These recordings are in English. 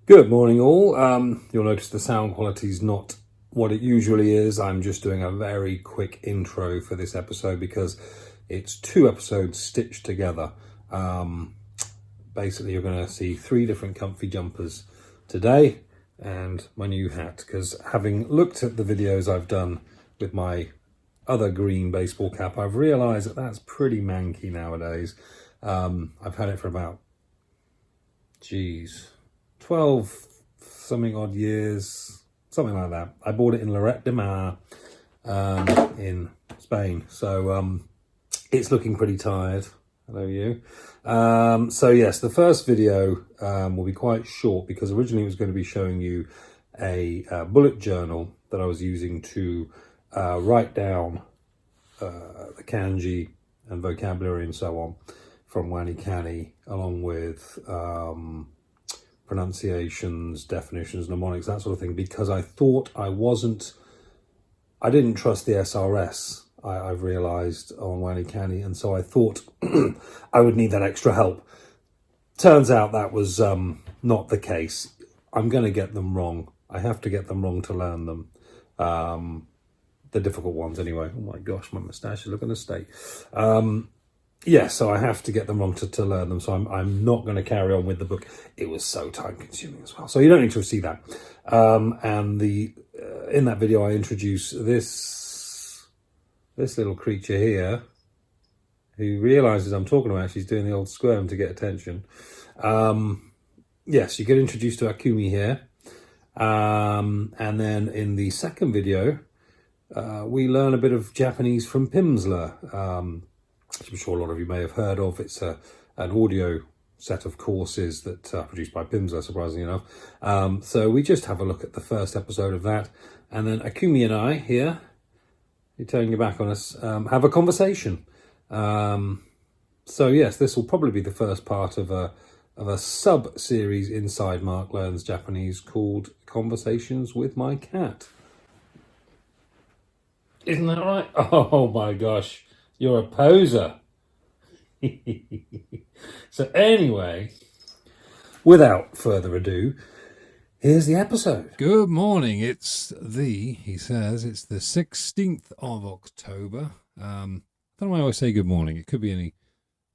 Good morning all. You'll notice the sound quality is not what it usually is. I'm just doing a very quick intro for this episode because it's two episodes stitched together. Basically, you're going to see three different comfy jumpers today and my new hat, because having looked at the videos I've done with my other green baseball cap, I've realised that that's pretty manky nowadays. I've had it for about, 12 something odd years, something like that. I bought it in Lloret de Mar in Spain, so it's looking pretty tired. Hello you. So yes, the first video will be quite short because originally it was going to be showing you a bullet journal that I was using to write down the kanji and vocabulary and so on from Wani Kani, along with pronunciations, definitions, mnemonics, that sort of thing, because I thought I didn't trust the SRS, I've realised, on Wani Kani, and so I thought I would need that extra help. Turns out that was not the case. I'm going to get them wrong. I have to get them wrong to learn them. The difficult ones anyway. Oh my gosh, my moustache is looking a state. Yeah, so I have to get them wrong to learn them. So I'm not going to carry on with the book. It was so time consuming as well. So you don't need to see that. And in that video, I introduce this little creature here, who realizes I'm talking about. She's doing the old squirm to get attention. Yes, you get introduced to Akumi here. And then in the second video, we learn a bit of Japanese from Pimsleur, which I'm sure a lot of you may have heard of. It's an audio set of courses that are produced by Pimsleur, surprisingly enough. So we just have a look at the first episode of that. And then Akumi and I here, you're turning your back on us, have a conversation. So yes, this will probably be the first part of a sub-series inside Mark Learns Japanese called Conversations with My Cat. Isn't that right? Oh my gosh. You're a poser. So anyway, without further ado, here's the episode. Good morning. He says, it's the 16th of October. I don't know why I always say good morning. It could be any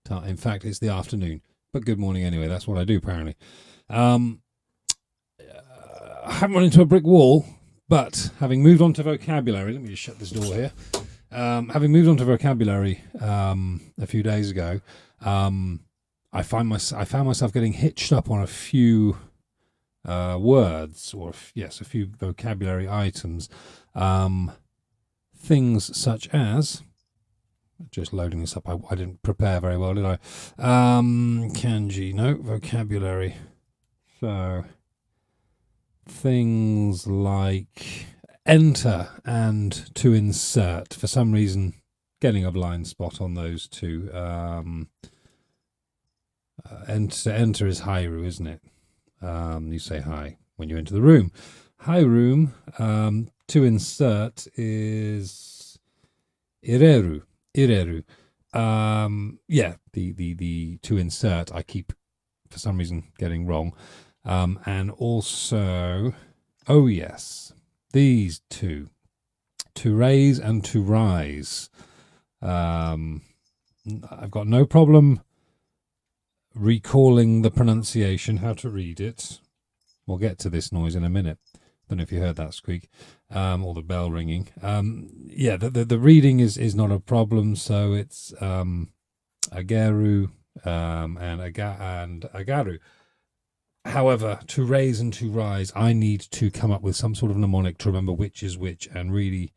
time. In fact, it's the afternoon. But good morning anyway. That's what I do, apparently. I haven't run into a brick wall, but having moved on to vocabulary, let me just shut this door here. Having moved on to vocabulary a few days ago, I found myself getting hitched up on a few words, or a few vocabulary items. Things such as, just loading this up, I didn't prepare very well, did I? Kanji, no, vocabulary. So things like enter and to insert. For some reason, getting a blind spot on those two. Enter is hairu, isn't it? You say hi when you enter the room. Hi room. To insert is ireru. The to insert I keep for some reason getting wrong. And also, oh yes, these two, to raise and to rise. I've got no problem recalling the pronunciation, how to read it. We'll get to this noise in a minute. Don't know if you heard that squeak, or the bell ringing. The reading is not a problem. So it's agaru and agaru. However, to raise and to rise, I need to come up with some sort of mnemonic to remember which is which and really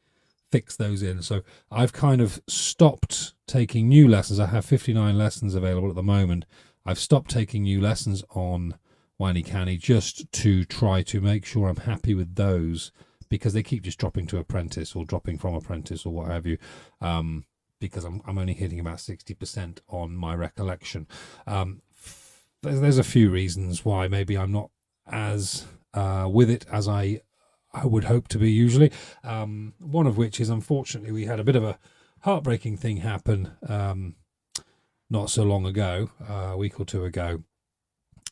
fix those in. So I've kind of stopped taking new lessons. I have 59 lessons available at the moment. I've stopped taking new lessons on Wani Kani just to try to make sure I'm happy with those, because they keep just dropping to apprentice or dropping from apprentice or what have you, because I'm only hitting about 60% on my recollection. There's a few reasons why maybe I'm not as with it as I would hope to be usually. One of which is, unfortunately, we had a bit of a heartbreaking thing happen not so long ago, a week or two ago,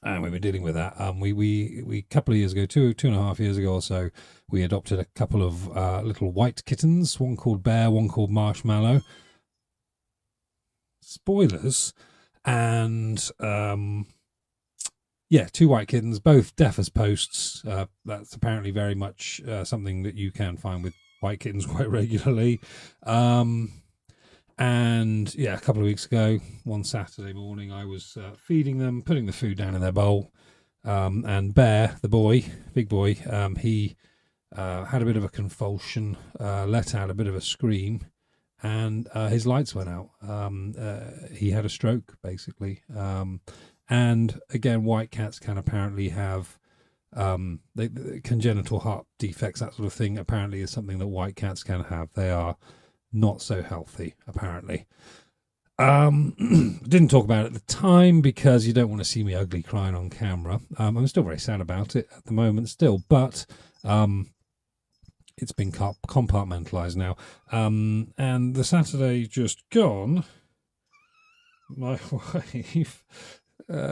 and we were dealing with that. We a couple of years ago, 2.5 years ago or so, we adopted a couple of little white kittens, one called Bear, one called Marshmallow. Spoilers. And yeah, 2 white kittens, both deaf as posts. That's apparently very much something that you can find with white kittens quite regularly. And yeah, a couple of weeks ago, one Saturday morning, I was feeding them, putting the food down in their bowl. And Bear, the boy, big boy, he had a bit of a convulsion, let out a bit of a scream, and his lights went out. He had a stroke, basically. And again, white cats can apparently have congenital heart defects, that sort of thing. Apparently, is something that white cats can have. They are not so healthy, apparently. Didn't talk about it at the time because you don't want to see me ugly crying on camera. I'm still very sad about it at the moment still, but it's been compartmentalized now. And the Saturday just gone, my wife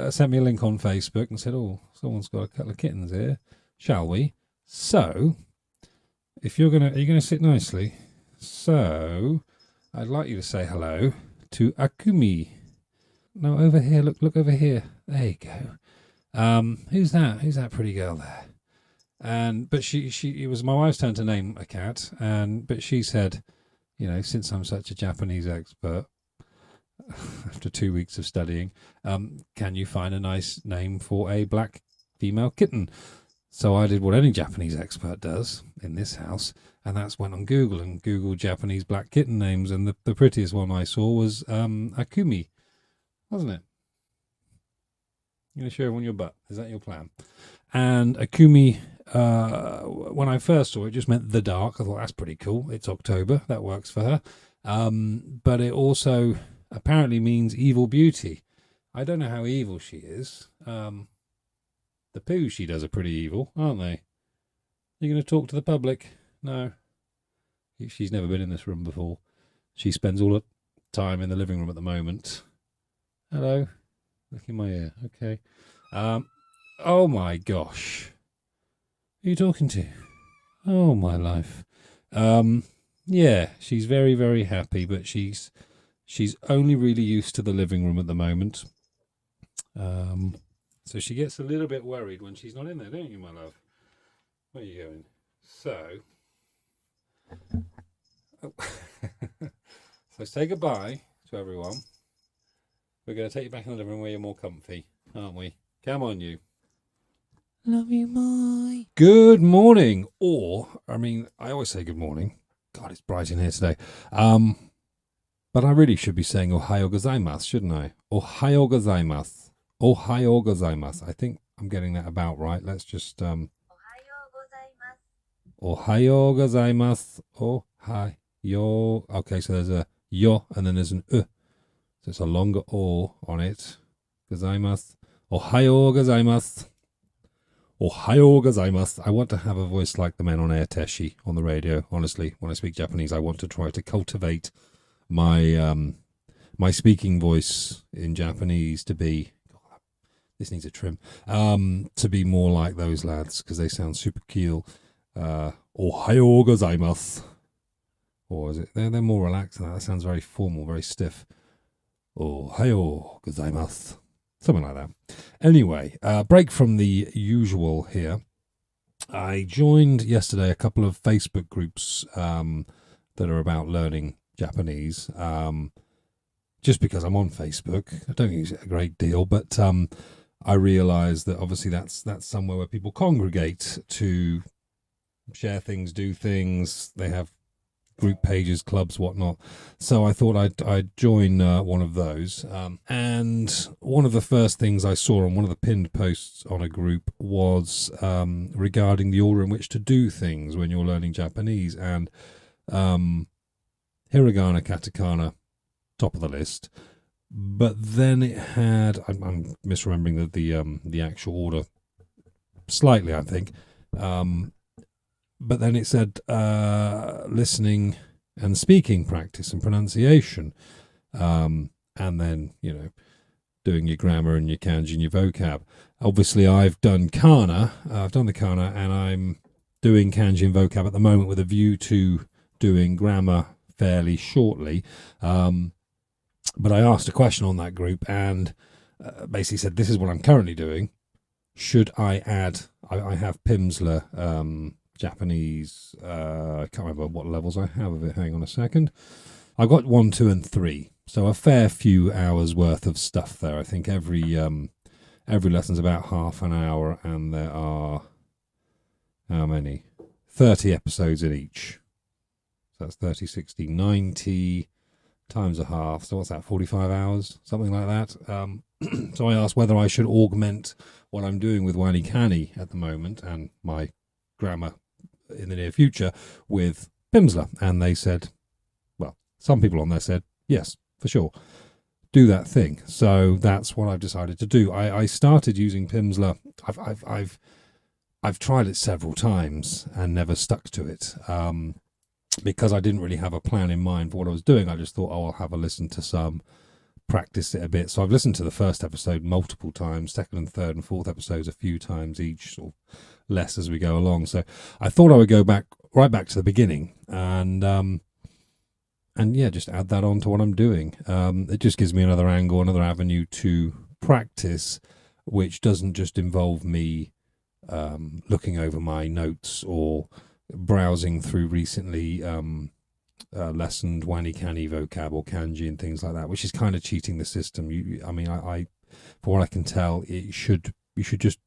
sent me a link on Facebook and said, oh, someone's got a couple of kittens here. Shall we? So, if are you gonna sit nicely? So, I'd like you to say hello to Akumi. No, over here. Look over here. There you go. Who's that? Who's that pretty girl there? But it was my wife's turn to name a cat, but she said, since I'm such a Japanese expert, after 2 weeks of studying, can you find a nice name for a black female kitten? So I did what any Japanese expert does in this house, and that's went on Google and Googled Japanese black kitten names, and the prettiest one I saw was Akumi, wasn't it? You're going to show everyone your butt. Is that your plan? And Akumi, when I first saw it, just meant the dark. I thought, that's pretty cool. It's October. That works for her. But it also apparently means evil beauty. I don't know how evil she is. The poo she does are pretty evil, aren't they? You're going to talk to the public? No. She's never been in this room before. She spends all her time in the living room at the moment. Hello. Look in my ear. Okay. Oh my gosh. Who are you talking to? Oh my life. Yeah, she's very, very happy, but she's only really used to the living room at the moment. So she gets a little bit worried when she's not in there, don't you, my love? Where are you going? So say goodbye to everyone. We're going to take you back in the living room where you're more comfy, aren't we? Come on, you. Love you, Mai. Good morning. I always say good morning. God, it's bright in here today. But I really should be saying Ohayo gozaimasu, shouldn't I? Ohayo gozaimasu. Ohayo gozaimasu. I think I'm getting that about right. Let's just Ohayo gozaimasu. Ohayo. Okay, so there's a yo and then there's an so it's a longer o on it. Gozaimasu. Ohayo gozaimasu. Ohayo gozaimasu. I want to have a voice like the men on Air Teshi on the radio. Honestly, when I speak Japanese, I want to try to cultivate my my speaking voice in Japanese to be, this needs a trim, to be more like those lads because they sound super cool. Ohayo gozaimasu. Or is it? They're more relaxed than that. That sounds very formal, very stiff. Ohayo gozaimasu. Something like that. Anyway, break from the usual here. I joined yesterday a couple of Facebook groups that are about learning Japanese. Just because I'm on Facebook. I don't use it a great deal, but I realised that obviously that's somewhere where people congregate to share things, do things. They have group pages, clubs, whatnot. So I thought I'd join one of those. And one of the first things I saw on one of the pinned posts on a group was regarding the order in which to do things when you're learning Japanese. And hiragana, katakana, top of the list. But then it had, I'm misremembering the actual order slightly, I think. But then it said listening and speaking practice and pronunciation. And then, doing your grammar and your kanji and your vocab. Obviously, I've done kana. I've done the kana, and I'm doing kanji and vocab at the moment with a view to doing grammar fairly shortly. But I asked a question on that group and basically said, this is what I'm currently doing. Should I add, I have Pimsleur, Japanese, I can't remember what levels I have of it. Hang on a second. I've got 1, 2, and 3. So a fair few hours worth of stuff there. I think every lesson's about half an hour, and there are, how many? 30 episodes in each. So that's 30, 60, 90 times a half. So what's that, 45 hours? Something like that. So I asked whether I should augment what I'm doing with Wani Kani at the moment and my grammar in the near future with Pimsleur. And they said, well, some people on there said, yes, for sure, do that thing. So that's what I've decided to do. I started using Pimsleur. I've tried it several times and never stuck to it. Because I didn't really have a plan in mind for what I was doing. I just thought, oh, I'll have a listen to some, practice it a bit. So I've listened to the first episode multiple times, second and third and fourth episodes a few times each, or less as we go along. So I thought I would go right back to the beginning and yeah, just add that on to what I'm doing. It just gives me another angle, another avenue to practice, which doesn't just involve me looking over my notes or browsing through recently lessoned Wani Kani vocab or kanji and things like that, which is kind of cheating the system. I for what I can tell, you should just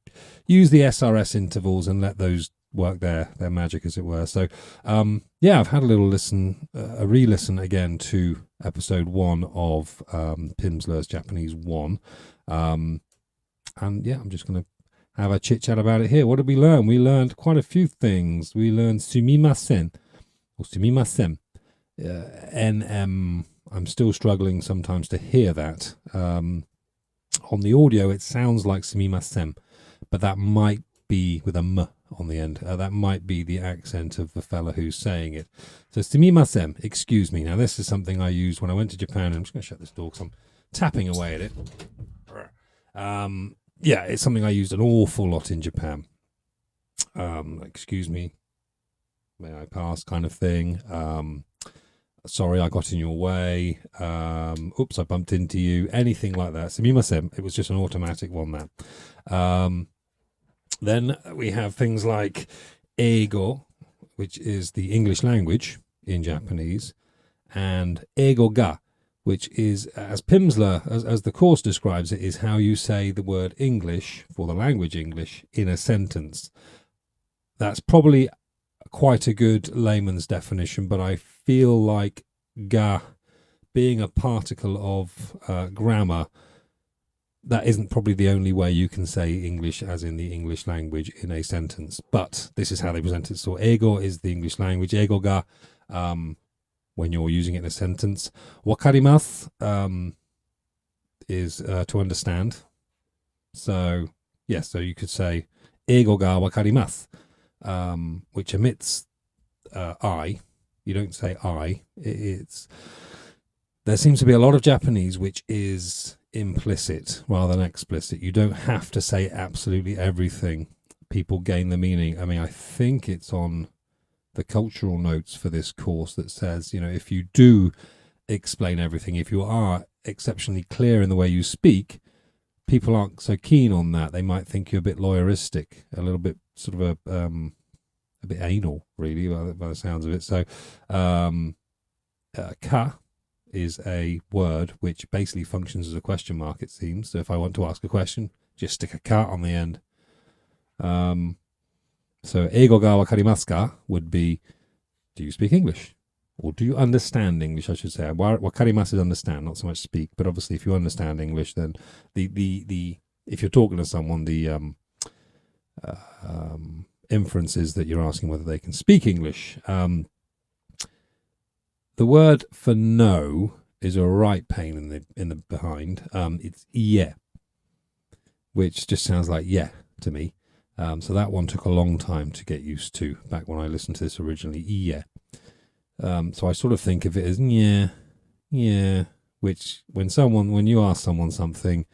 use the SRS intervals and let those work their magic, as it were. So yeah, I've had a little listen, a re-listen again to episode 1 of Pimsleur's Japanese 1, and yeah, I'm just going to have a chit chat about it here. What did we learn? We learned quite a few things. We learned sumimasen or sumimasen. NM. I'm still struggling sometimes to hear that. On the audio, it sounds like sumimasen, but that might be with a m on the end. That might be the accent of the fella who's saying it. So sumimasen, excuse me. Now this is something I used when I went to Japan. I'm just going to shut this door because I'm tapping away at it. Yeah, it's something I used an awful lot in Japan. Excuse me, may I pass, kind of thing. Sorry, I got in your way. Oops, I bumped into you. Anything like that. Sumimasen, it was just an automatic one, that. Then we have things like eigo, which is the English language in Japanese, and eigo ga, which is, as Pimsleur, as the course describes it, is how you say the word English, for the language English, in a sentence. That's probably quite a good layman's definition, but I feel like ga, being a particle of grammar, that isn't probably the only way you can say English as in the English language in a sentence. But this is how they present it. So eigo is the English language, eigo ga, when you're using it in a sentence. Wakarimasu is to understand. So, yes, so you could say, eigo ga wakarimasu, which omits I. You don't say I. There seems to be a lot of Japanese which is implicit rather than explicit. You don't have to say absolutely everything. People gain the meaning. I mean, I think it's on the cultural notes for this course that says, if you do explain everything, if you are exceptionally clear in the way you speak, people aren't so keen on that. They might think you're a bit lawyeristic, a little bit sort of a bit anal, really, by the sounds of it. So, ka is a word which basically functions as a question mark, it seems. So if I want to ask a question, just stick a ka on the end. So, eigo ga wakarimasu ka would be, do you speak English? Or do you understand English, I should say. Wakarimasu is understand, not so much speak. But obviously, if you understand English, then if you're talking to someone, the inference is that you're asking whether they can speak English. The word for no is a right pain in the behind. It's yeah, which just sounds like yeah to me. So that one took a long time to get used to back when I listened to this originally. Yeah. So I sort of think of it as yeah, which when you ask someone something,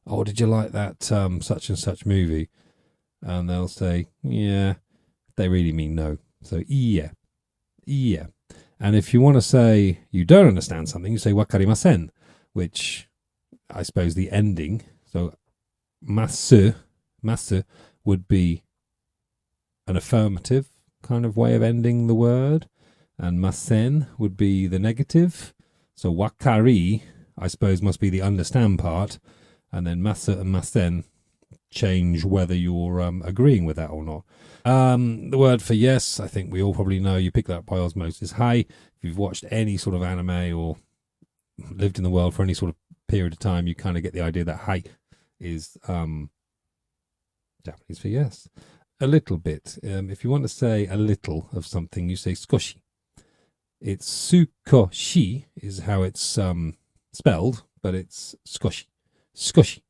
oh, did you like that such and such movie? And they'll say, yeah. They really mean no. So, yeah. Yeah. And if you want to say you don't understand something, you say wakarimasen, which I suppose the ending. So, masu would be an affirmative kind of way of ending the word. And masen would be the negative. So, wakari, I suppose, must be the understand part. And then masu and masen change whether you're agreeing with that or not. The word for yes, I think we all probably know, you pick that up by osmosis. Hai, if you've watched any sort of anime or lived in the world for any sort of period of time, you kind of get the idea that hai is Japanese for yes. A little bit. If you want to say a little of something, you say skoshi. It's sukoshi is how it's spelled, but it's skoshi. Skoshi.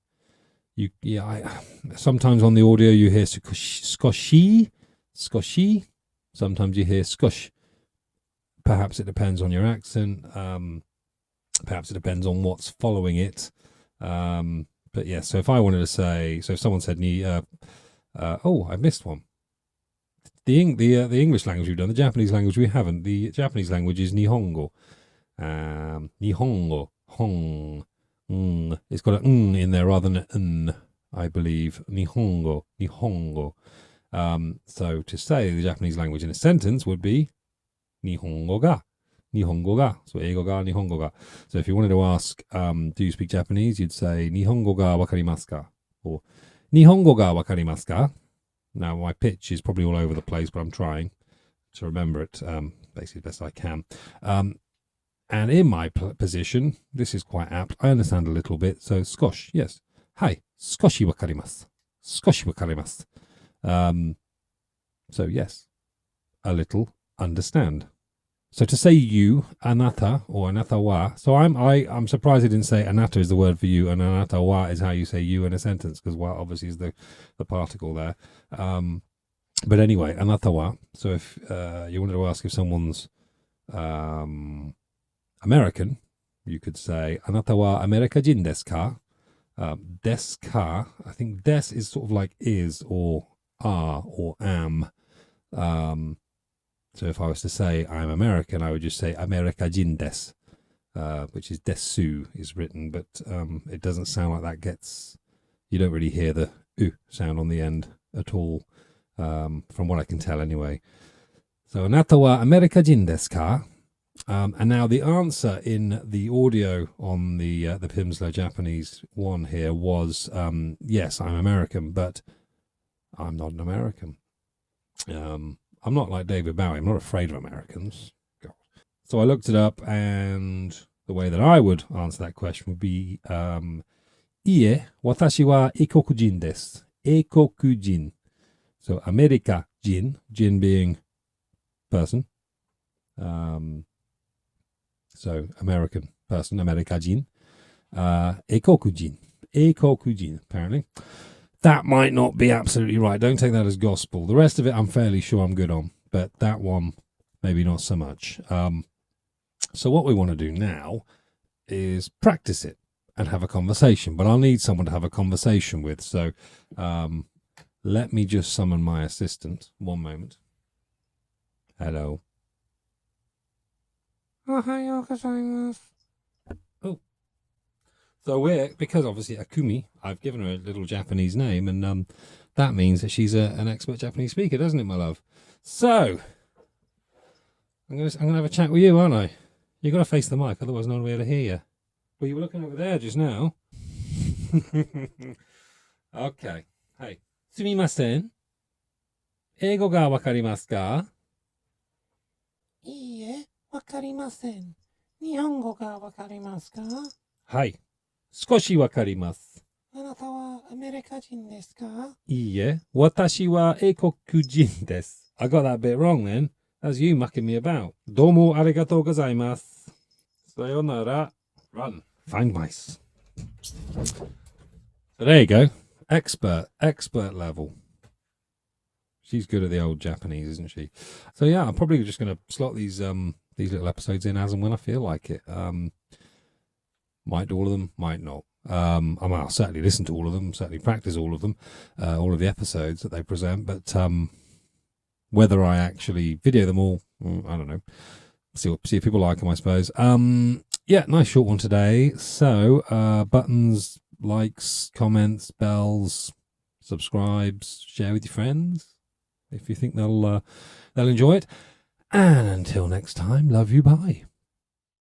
Sometimes on the audio you hear skoshi. Sometimes you hear skosh. Perhaps it depends on your accent. Perhaps it depends on what's following it. But yeah, so if I wanted to say, so if someone said oh, I missed one. The English language we've done, the Japanese language we haven't. The Japanese language is Nihongo. Nihongo, hong. It's got an in there rather than an n, I believe. Nihongo. So to say the Japanese language in a sentence would be Nihongo ga. So eigo ga, Nihongo ga. So if you wanted to ask, do you speak Japanese? You'd say Nihongo ga wakarimasu ka? Or Nihongo ga wakarimasu ka? Now my pitch is probably all over the place, but I'm trying to remember it basically as best I can. And in my position, this is quite apt. I understand a little bit. So, skosh, yes. Hai, skoshi wakarimasu. Skoshi wakarimasu. So, yes, a little understand. So, to say you, anata or anata wa. So, I'm surprised I didn't say anata is the word for you, and anata wa is how you say you in a sentence, because wa obviously is the particle there. But anyway, anata wa. So, if you wanted to ask if someone's American, you could say, Anata wa Amerikajin desu ka? Desu ka, I think des is sort of like is or are or am. So if I was to say I'm American, I would just say Amerikajin desu, which is desu is written, but it doesn't sound like that gets, you don't really hear the u sound on the end at all, from what I can tell anyway. So Anata wa Amerikajin desu ka? And now the answer in the audio on the Pimsleur Japanese one here was, yes, I'm American, but I'm not an American. I'm not like David Bowie. I'm not afraid of Americans. God. So I looked it up, and the way that I would answer that question would be, Ie, watashi wa eikokujin desu. Eikokujin. So America jin, jin being person. So American person, Amerikajin. Eikokujin, apparently. That might not be absolutely right. Don't take that as gospel. The rest of it I'm fairly sure I'm good on, but that one maybe not so much. So what we want to do now is practice it and have a conversation, but I'll need someone to have a conversation with. So let me just summon my assistant. One moment. Hello. Oh. So because obviously Akumi, I've given her a little Japanese name, and that means that she's an expert Japanese speaker, doesn't it, my love? So I'm gonna have a chat with you, aren't I? You've got to face the mic, otherwise no one will be able to hear you. Well, you were looking over there just now. Okay. Hey. Sumimasen. Eigo ga wakarimasu ka? Iie, wakarimasen. Nihongo ga wakarimasu ka? はい。少しわかります。あなたはアメリカ人ですか? いいえ、私は英国人です。I got that bit wrong then. That's you mucking me about. どうもありがとうございます。さよなら。Run. Find mice. So there you go. Expert level. She's good at the old Japanese, isn't she? So yeah, I'm probably just going to slot these little episodes in as and when I feel like it. Might do all of them, might not. I'll certainly listen to all of them, certainly practice all of them, all of the episodes that they present, but whether I actually video them all, I don't know. See if people like them, I suppose. Yeah, nice short one today. So, buttons, likes, comments, bells, subscribes, share with your friends if you think they'll enjoy it. And until next time, love you, bye.